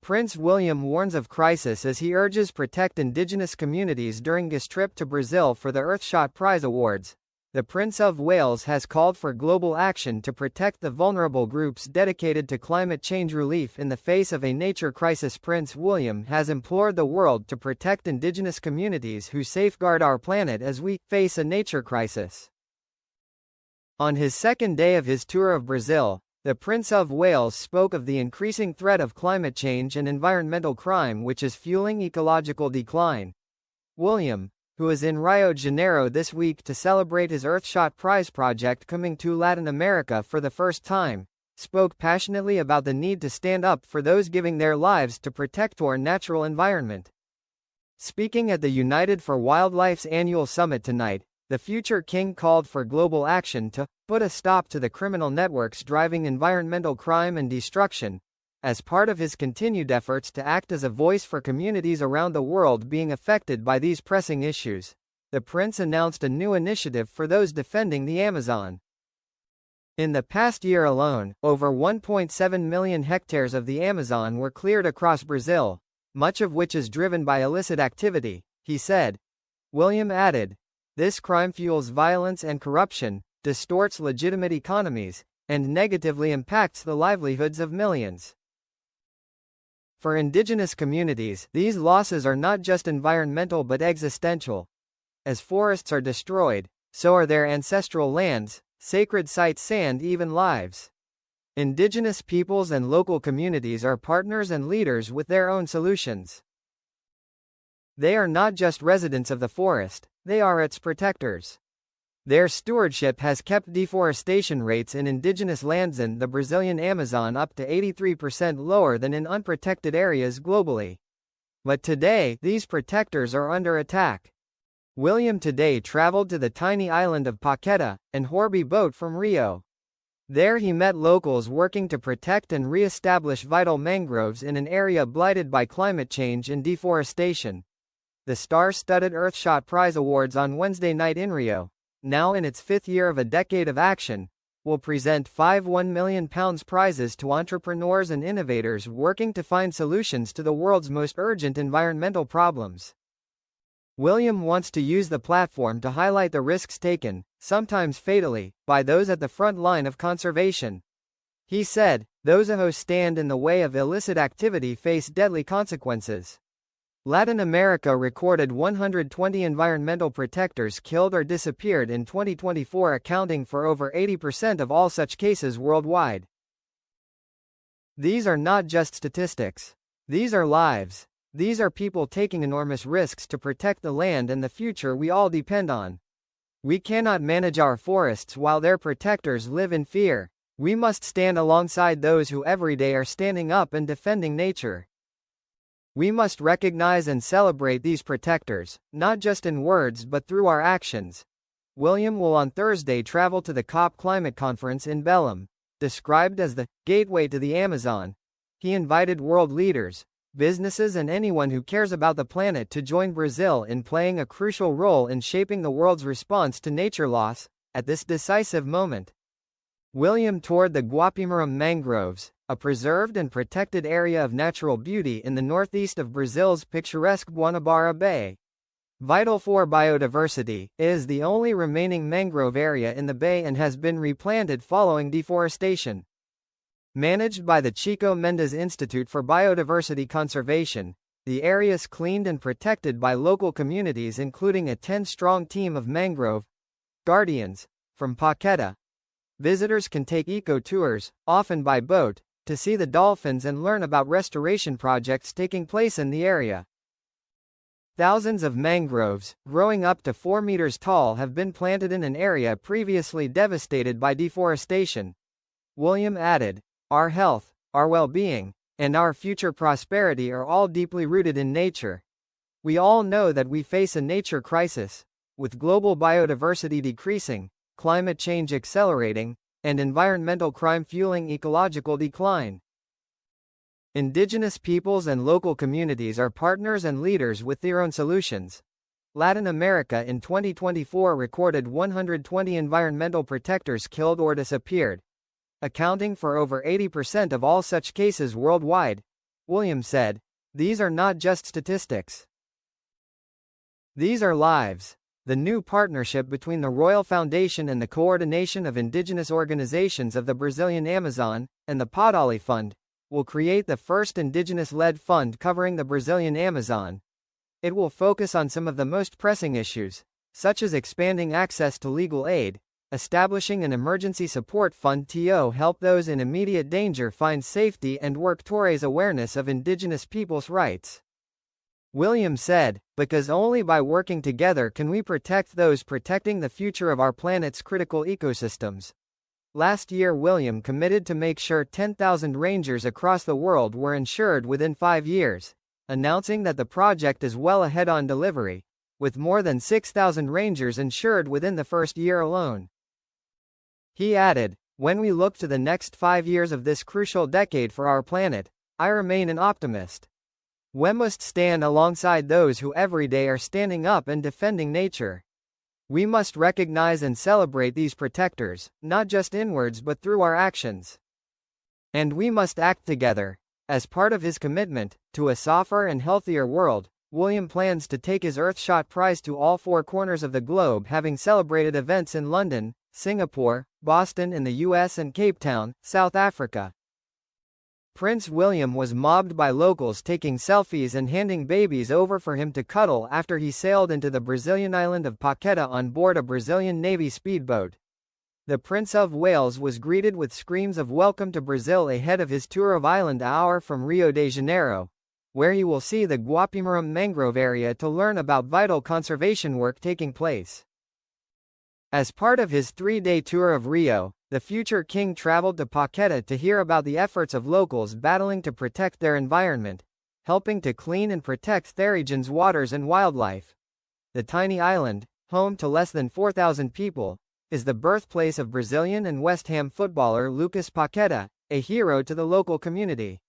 Prince William warns of crisis as he urges protect indigenous communities during his trip to Brazil for the Earthshot Prize Awards. The Prince of Wales has called for global action to protect the vulnerable groups dedicated to climate change relief in the face of a nature crisis. Prince William has implored the world to protect indigenous communities who safeguard our planet as we face a nature crisis. On his second day of his tour of Brazil, the Prince of Wales spoke of the increasing threat of climate change and environmental crime which is fueling ecological decline. William, who is in Rio de Janeiro this week to celebrate his Earthshot Prize project coming to Latin America for the first time, spoke passionately about the need to stand up for those giving their lives to protect our natural environment. Speaking at the United for Wildlife's annual summit tonight, the future king called for global action to put a stop to the criminal networks driving environmental crime and destruction, as part of his continued efforts to act as a voice for communities around the world being affected by these pressing issues. The prince announced a new initiative for those defending the Amazon. In the past year alone, over 1.7 million hectares of the Amazon were cleared across Brazil, much of which is driven by illicit activity, he said. William added, "This crime fuels violence and corruption, distorts legitimate economies, and negatively impacts the livelihoods of millions." For indigenous communities, these losses are not just environmental but existential. As forests are destroyed, so are their ancestral lands, sacred sites, and even lives. Indigenous peoples and local communities are partners and leaders with their own solutions. They are not just residents of the forest, they are its protectors. Their stewardship has kept deforestation rates in indigenous lands in the Brazilian Amazon up to 83% lower than in unprotected areas globally. But today, these protectors are under attack. William today traveled to the tiny island of Paqueta, and Horby boat from Rio. There he met locals working to protect and re-establish vital mangroves in an area blighted by climate change and deforestation. The star-studded Earthshot Prize Awards on Wednesday night in Rio, now in its fifth year of a decade of action, will present 5 £1 million prizes to entrepreneurs and innovators working to find solutions to the world's most urgent environmental problems. William wants to use the platform to highlight the risks taken, sometimes fatally, by those at the front line of conservation. He said, "Those who stand in the way of illicit activity face deadly consequences." Latin America recorded 120 environmental protectors killed or disappeared in 2024, accounting for over 80% of all such cases worldwide. These are not just statistics. These are lives. These are people taking enormous risks to protect the land and the future we all depend on. We cannot manage our forests while their protectors live in fear. We must stand alongside those who every day are standing up and defending nature. We must recognize and celebrate these protectors, not just in words but through our actions. William will on Thursday travel to the COP climate conference in Belém. Described as the gateway to the Amazon, he invited world leaders, businesses and anyone who cares about the planet to join Brazil in playing a crucial role in shaping the world's response to nature loss, at this decisive moment. William toured the Guapimarum mangroves, a preserved and protected area of natural beauty in the northeast of Brazil's picturesque Guanabara Bay. Vital for biodiversity, it is the only remaining mangrove area in the bay and has been replanted following deforestation. Managed by the Chico Mendes Institute for Biodiversity Conservation, the area is cleaned and protected by local communities including a 10-strong team of mangrove guardians from Paqueta. Visitors can take eco-tours, often by boat, to see the dolphins and learn about restoration projects taking place in the area. Thousands of mangroves, growing up to 4 meters tall, have been planted in an area previously devastated by deforestation. William added, "Our health, our well-being, and our future prosperity are all deeply rooted in nature. We all know that we face a nature crisis, with global biodiversity decreasing, climate change accelerating, and environmental crime fueling ecological decline. Indigenous peoples and local communities are partners and leaders with their own solutions." Latin America in 2024 recorded 120 environmental protectors killed or disappeared, accounting for over 80% of all such cases worldwide. William said. These are not just statistics. These are lives. The new partnership between the Royal Foundation and the Coordination of Indigenous Organizations of the Brazilian Amazon, and the Podali Fund, will create the first indigenous-led fund covering the Brazilian Amazon. It will focus on some of the most pressing issues, such as expanding access to legal aid, establishing an emergency support fund to help those in immediate danger find safety, and work to raise awareness of indigenous peoples' rights. William said, because only by working together can we protect those protecting the future of our planet's critical ecosystems. Last year William committed to make sure 10,000 rangers across the world were insured within 5 years, announcing that the project is well ahead on delivery, with more than 6,000 rangers insured within the first year alone. He added, when we look to the next 5 years of this crucial decade for our planet, I remain an optimist. We must stand alongside those who every day are standing up and defending nature. We must recognize and celebrate these protectors, not just in words but through our actions. And we must act together. As part of his commitment to a softer and healthier world, William plans to take his Earthshot Prize to all 4 corners of the globe, having celebrated events in London, Singapore, Boston in the US and Cape Town, South Africa. Prince William was mobbed by locals taking selfies and handing babies over for him to cuddle after he sailed into the Brazilian island of Paqueta on board a Brazilian Navy speedboat. The Prince of Wales was greeted with screams of welcome to Brazil ahead of his tour of Island Hour from Rio de Janeiro, where he will see the Guapimarum mangrove area to learn about vital conservation work taking place. As part of his 3-day tour of Rio, the future king traveled to Paqueta to hear about the efforts of locals battling to protect their environment, helping to clean and protect their region's waters and wildlife. The tiny island, home to less than 4,000 people, is the birthplace of Brazilian and West Ham footballer Lucas Paqueta, a hero to the local community.